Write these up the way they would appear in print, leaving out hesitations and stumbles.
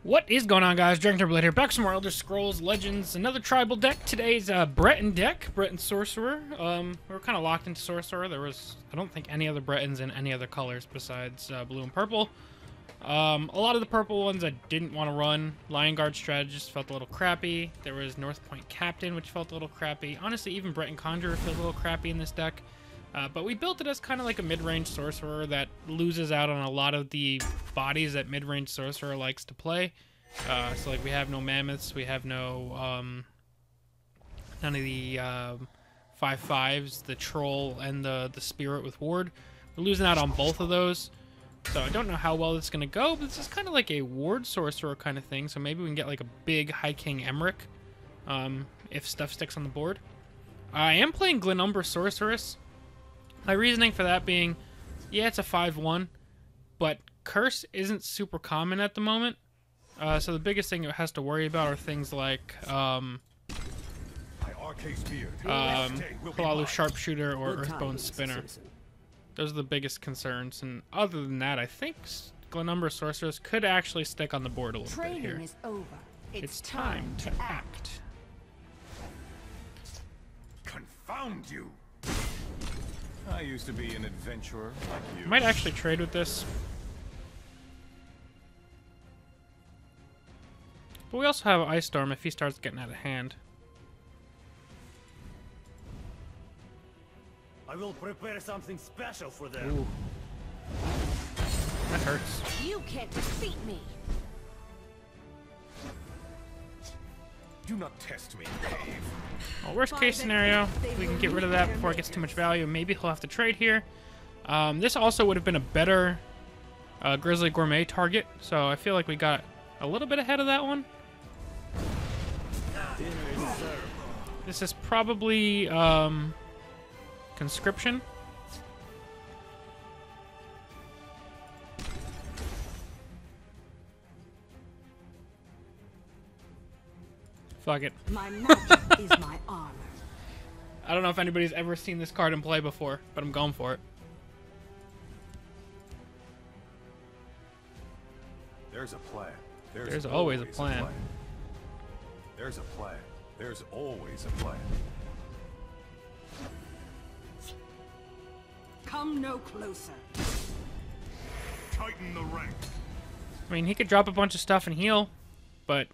What is going on, guys? DragonTamerBlayde here, back with some more Elder Scrolls Legends, another tribal deck. Today's Breton deck, Breton Sorcerer. We were kind of locked into Sorcerer. There was, I don't think, any other Bretons in any other colors besides blue and purple. A lot of the purple ones I didn't want to run. Lion Guard Strategist felt a little crappy. There was North Point Captain, which felt a little crappy. Honestly, even Breton Conjurer feels a little crappy in this deck. But we built it as kind of like a mid-range sorcerer that loses out on a lot of the bodies that mid-range sorcerer likes to play. So like we have no mammoths, we have no none of the 5/5s, the troll and the spirit with ward. We're losing out on both of those. So I don't know how well it's gonna go, but this is kind of like a ward sorcerer kind of thing. So maybe we can get like a big High King Emmerich if stuff sticks on the board. I am playing Glenumbra Sorceress. My reasoning for that being, yeah, it's a 5/1, but Curse isn't super common at the moment. So the biggest thing it has to worry about are things like Palalu Sharpshooter or Earthbone Spinner. Those are the biggest concerns, and other than that, I think Glenumbra Sorceress could actually stick on the board a little bit here. Is over. It's time to act. Confound you! I used to be an adventurer like you. Might actually trade with this. But we also have Ice Storm if he starts getting out of hand. I will prepare something special for them. Ooh. That hurts. You can't defeat me. Do not test me, Dave. Well, worst case scenario, we can get rid of that before it gets too much value. Maybe he'll have to trade here. This also would have been a better Grizzly Gourmet target, so I feel like we got a little bit ahead of that one. This is probably Conscription. Fuck it. My magic is my armor. I don't know if anybody's ever seen this card in play before, but I'm going for it. There's a plan. There's always a plan. There's a plan. There's always a plan. Come no closer. Tighten the rank. I mean, he could drop a bunch of stuff and heal, but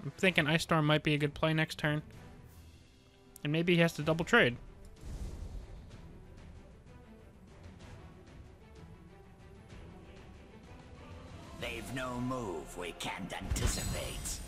I'm thinking Ice Storm might be a good play next turn. And maybe he has to double trade. They've no move we can't anticipate.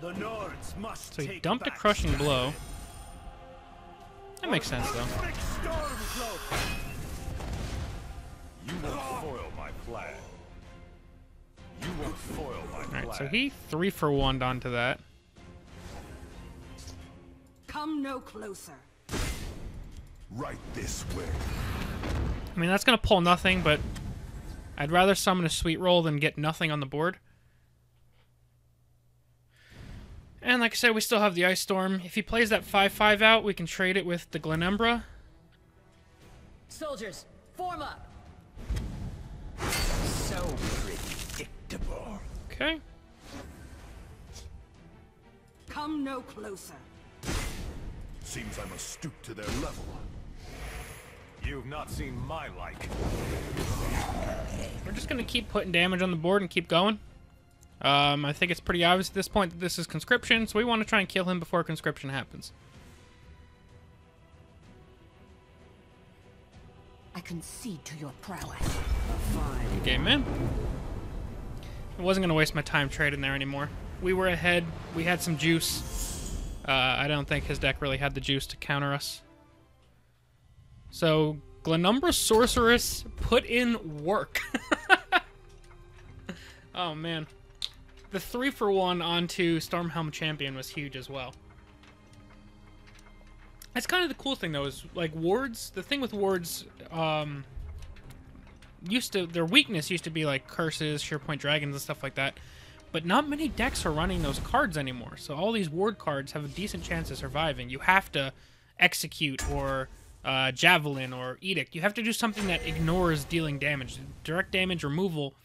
The Nords must So he take dumped a back Crushing Scotland. Blow. That makes sense, though. Big storm blow. You won't foil my plan. You won't foil my plan. Alright, so he 3-for-1'd onto that. Come no closer. Right this way. I mean, that's going to pull nothing, but I'd rather summon a Sweet Roll than get nothing on the board. And like I said, we still have the Ice Storm. If he plays that 5/5 out, we can trade it with the Glenumbra. Soldiers, form up. So predictable. Okay. Come no closer. Seems I must stoop to their level. You've not seen my like. We're just going to keep putting damage on the board and keep going. I think it's pretty obvious at this point that this is Conscription, so we want to try and kill him before Conscription happens. I concede to your prowess. Good game, man. I wasn't going to waste my time trading there anymore. We were ahead. We had some juice. I don't think his deck really had the juice to counter us. So, Glenumbra Sorceress put in work. Oh, man. The 3-for-1 onto Stormhelm Champion was huge as well. That's kind of the cool thing, though, is, like, wards, the thing with wards, their weakness used to be, like, curses, Shearpoint Dragons, and stuff like that. But not many decks are running those cards anymore, so all these ward cards have a decent chance of surviving. You have to execute or Javelin or Edict. You have to do something that ignores dealing damage. Direct damage removal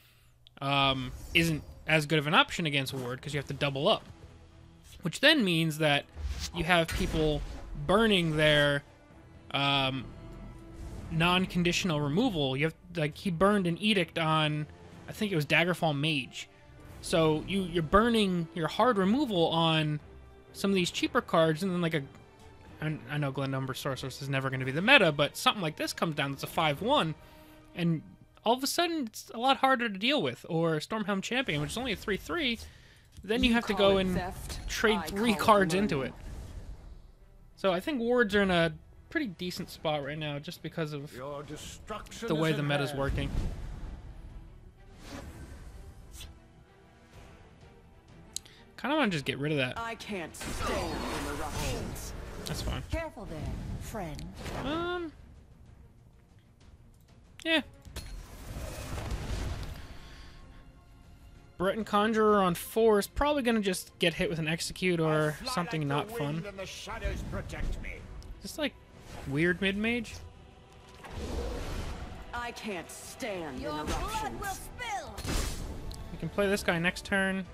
isn't as good of an option against Ward because you have to double up. Which then means that you have people burning their non-conditional removal. You have, like, he burned an edict on, I think it was Daggerfall Mage. So you're burning your hard removal on some of these cheaper cards, and then like I know Glenumber Sorceress is never going to be the meta, but something like this comes down that's a 5/1, and all of a sudden it's a lot harder to deal with. Or Stormhelm Champion, which is only a 3/3, then you have to go and trade 3 cards into it. So I think wards are in a pretty decent spot right now, just because of the way the meta's working. Kind of want to just get rid of that. I can't stand interruptions. That's fine. Careful there, friend. Yeah. Breton Conjurer on 4 is probably going to just get hit with an Execute or something not fun. Just like weird mid-mage. I can't stand interruptions. We can play this guy next turn.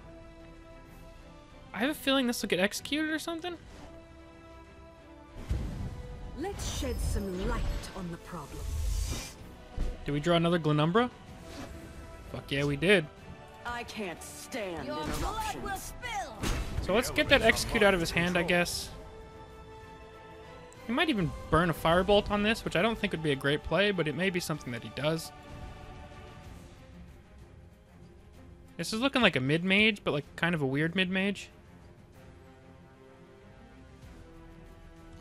I have a feeling this will get executed or something. Let's shed some light on the problem. Did we draw another Glenumbra? Fuck yeah, we did. I can't stand interruptions. So let's get that execute out of his hand, I guess. He might even burn a Firebolt on this, which I don't think would be a great play, but it may be something that he does. This is looking like a mid-mage, but like kind of a weird mid-mage.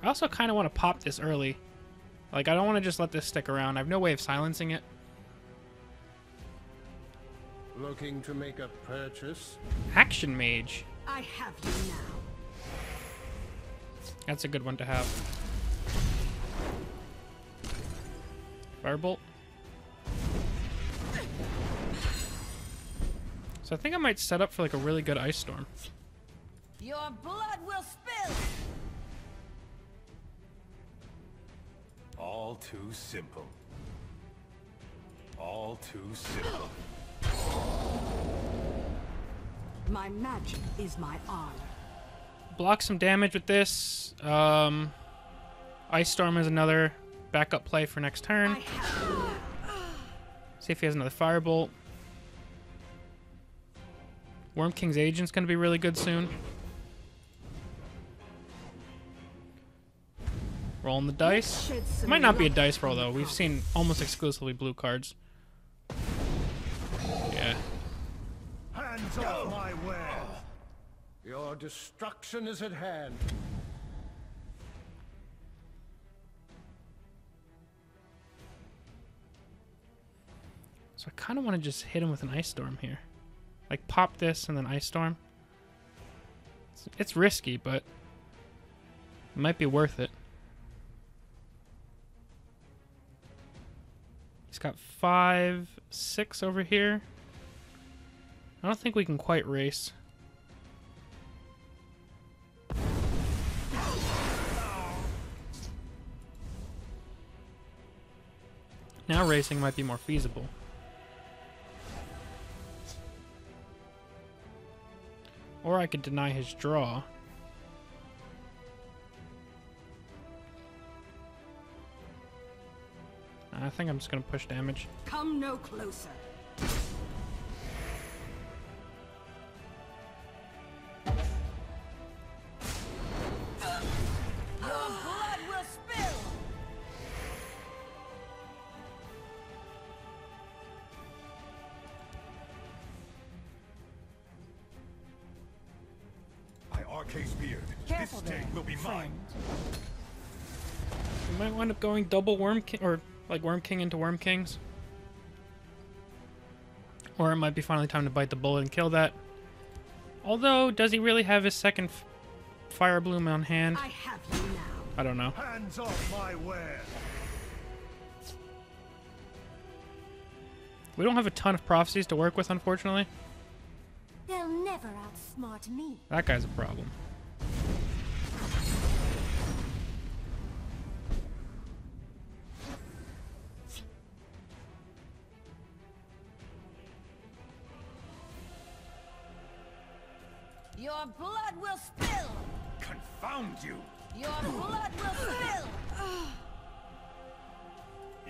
I also kind of want to pop this early. Like, I don't want to just let this stick around. I have no way of silencing it. Looking to make a purchase? Action Mage. I have you now. That's a good one to have. Firebolt. So I think I might set up for like a really good Ice Storm. Your blood will spill. All too simple. All too simple. My magic is my armor. Block some damage with this. Ice Storm is another backup play for next turn. See if he has another Firebolt. Worm King's Agent's going to be really good soon. Rolling the dice. It might not be a dice roll, though. We've seen almost exclusively blue cards. Yeah. Hands off my wares. Your destruction is at hand. So I kind of want to just hit him with an Ice Storm here. Like, pop this and then Ice Storm. It's risky, but it might be worth it. He's got 5, 6 over here. I don't think we can quite race. Now racing might be more feasible. Or I could deny his draw. I think I'm just going to push damage. Come no closer. Your blood will spill. By Arcade's beard, Careful this day there, will be mine. We might wind up going double Worm King, or like Worm King into Worm Kings. Or it might be finally time to bite the bullet and kill that. Although, does he really have his second Fire Bloom on hand? I have you now. I don't know. Hands off my wares. We don't have a ton of prophecies to work with, unfortunately. They'll never outsmart me. That guy's a problem. Your blood will spill! Confound you! Your blood will spill!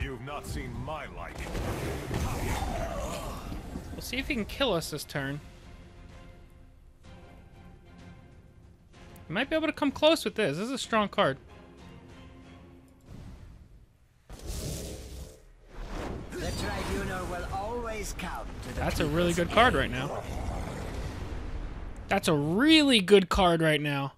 You've not seen my like. We'll see if he can kill us this turn. He might be able to come close with this. This is a strong card. The tribunal will always count to the That's a really people's good card aid. right now. That's a really good card right now.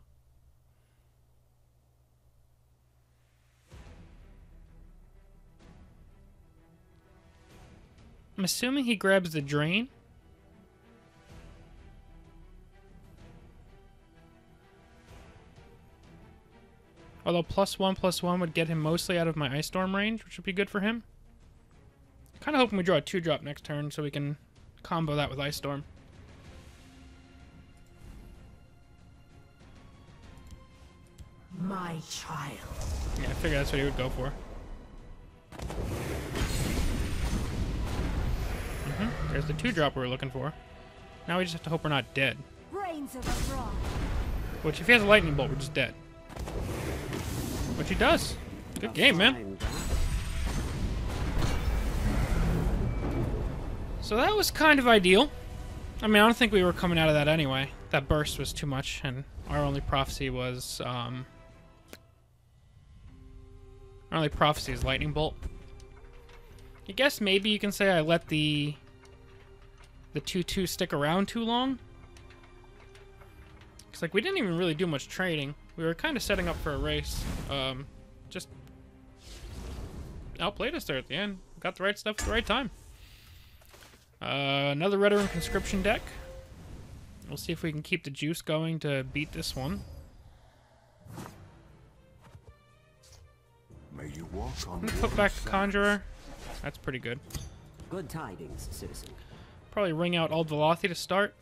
I'm assuming he grabs the drain. Although +1/+1 would get him mostly out of my Ice Storm range, which would be good for him. Kind of hoping we draw a 2-drop next turn so we can combo that with Ice Storm. My child. Yeah, I figured that's what he would go for. There's the 2-drop we were looking for. Now we just have to hope we're not dead. Brains of a fraud. Which, if he has a lightning bolt, we're just dead. Which he does. Good game, man. So that was kind of ideal. I mean, I don't think we were coming out of that anyway. That burst was too much, and our only prophecy was, our only prophecy is lightning bolt. I guess maybe you can say I let the 2/2 stick around too long. It's like we didn't even really do much trading. We were kind of setting up for a race. Just outplayed us there at the end. Got the right stuff at the right time. Another Veteran Conscription deck. We'll see if we can keep the juice going to beat this one. May you walk on I'm gonna put back the Conjurer. That's pretty good. Good tidings, citizen. Probably ring out Old Velothi to start.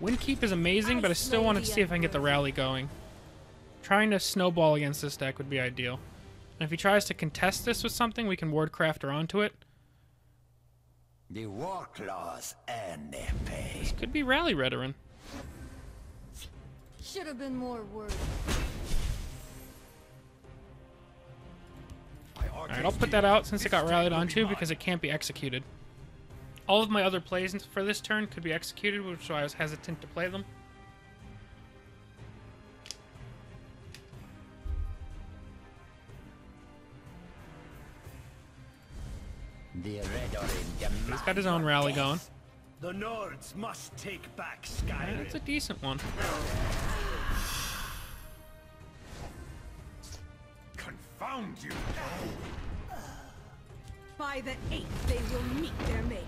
Windkeep is amazing, but I still wanted to see if I can get the rally going. Trying to snowball against this deck would be ideal. And if he tries to contest this with something, we can Wardcrafter onto it. The war claws earn their pay. This could be Rally Veteran. Should have been more words. Alright, I'll put that out since it got rallied onto because it can't be executed. All of my other plays for this turn could be executed, which is why I was hesitant to play them. The Redorin demand. He's got his own rally going. The Nords must take back Yeah, Skyrim. it's a decent one. Confound you! By the 8th, they will meet their makers.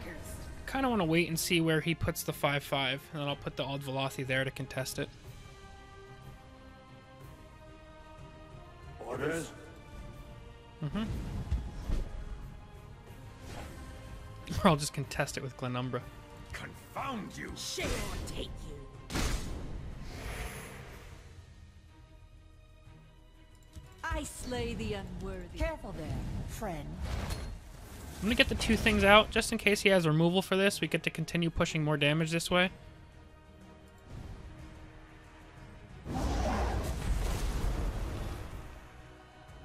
Kind of want to wait and see where he puts the 5/5, and then I'll put the Old Velothi there to contest it. Orders? Or I'll just contest it with Glenumbra. Confound you! Shame take you. I slay the unworthy. Careful there, friend. I'm gonna get the 2 things out, just in case he has removal for this. We get to continue pushing more damage this way.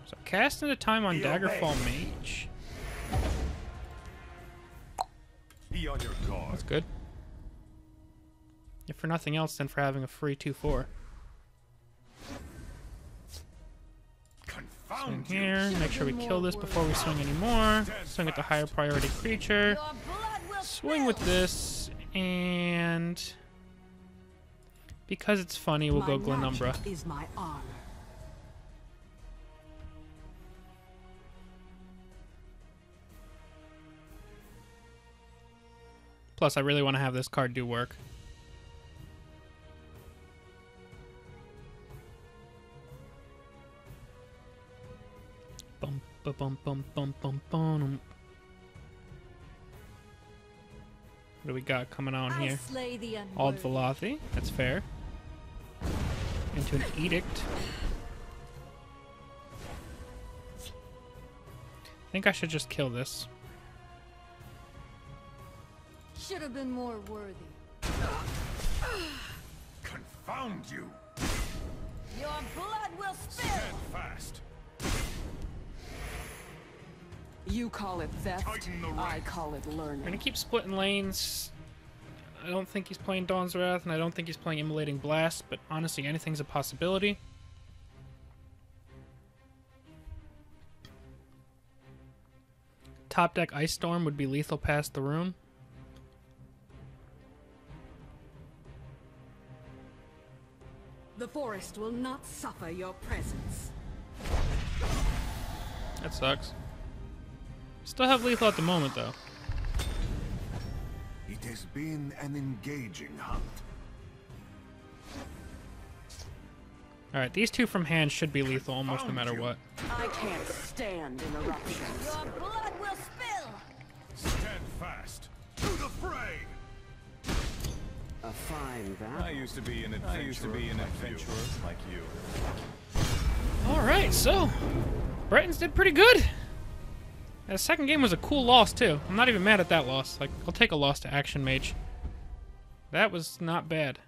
So cast into time on Daggerfall Mage. Be on your guard. That's good. If for nothing else, then for having a free 2/4. Confound Swing you! here, make sure we kill this before we swing anymore. Swing at the higher priority creature. Your blood will Swing with this, and because it's funny, we'll go Glenumbra. magic is my honor. Plus, I really want to have this card do work. Bum, ba, bum, bum, bum, bum, bum. What do we got coming on I here? slay the Old unworthy. Velothi, that's fair. Into an Edict. think I should just kill this. Should have been more worthy. Confound you! Your blood will spill! Stand fast! You call it theft, Tighten the I reins. call it We're gonna learning. keep splitting lanes. I don't think he's playing Dawn's Wrath, and I don't think he's playing Immolating Blast, but honestly, anything's a possibility. Top deck Ice Storm would be lethal past the rune. The forest will not suffer your presence. That sucks. Still have lethal at the moment, though. It has been an engaging hunt. Alright, these two from hand should be lethal almost no matter what. I can't stand interruptions. Your blood will spill! Stand fast! To the fray! A fine I battle. used to be an adventurer like you. Alright, so Bretons did pretty good. That second game was a cool loss, too. I'm not even mad at that loss. Like, I'll take a loss to Action Mage. That was not bad.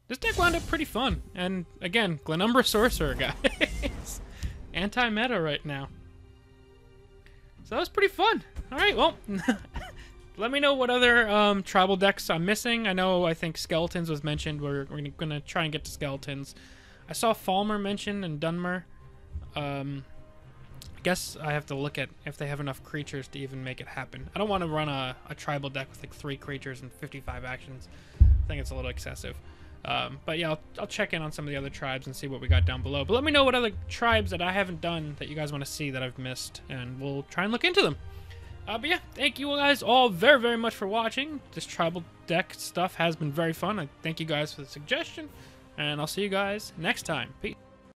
This deck wound up pretty fun. And, again, Breton Sorcerer, guys. Anti-meta right now. So that was pretty fun. Alright, well, let me know what other tribal decks I'm missing. I think Skeletons was mentioned. We're going to try and get to Skeletons. I saw Falmer mentioned and Dunmer. I guess I have to look at if they have enough creatures to even make it happen. I don't want to run a tribal deck with like 3 creatures and 55 actions. I think it's a little excessive. But yeah, I'll check in on some of the other tribes and see what we got down below. But let me know what other tribes that I haven't done that you guys want to see that I've missed, and we'll try and look into them. But yeah, thank you guys all very, very much for watching. This tribal deck stuff has been very fun. I thank you guys for the suggestion, and I'll see you guys next time. Peace.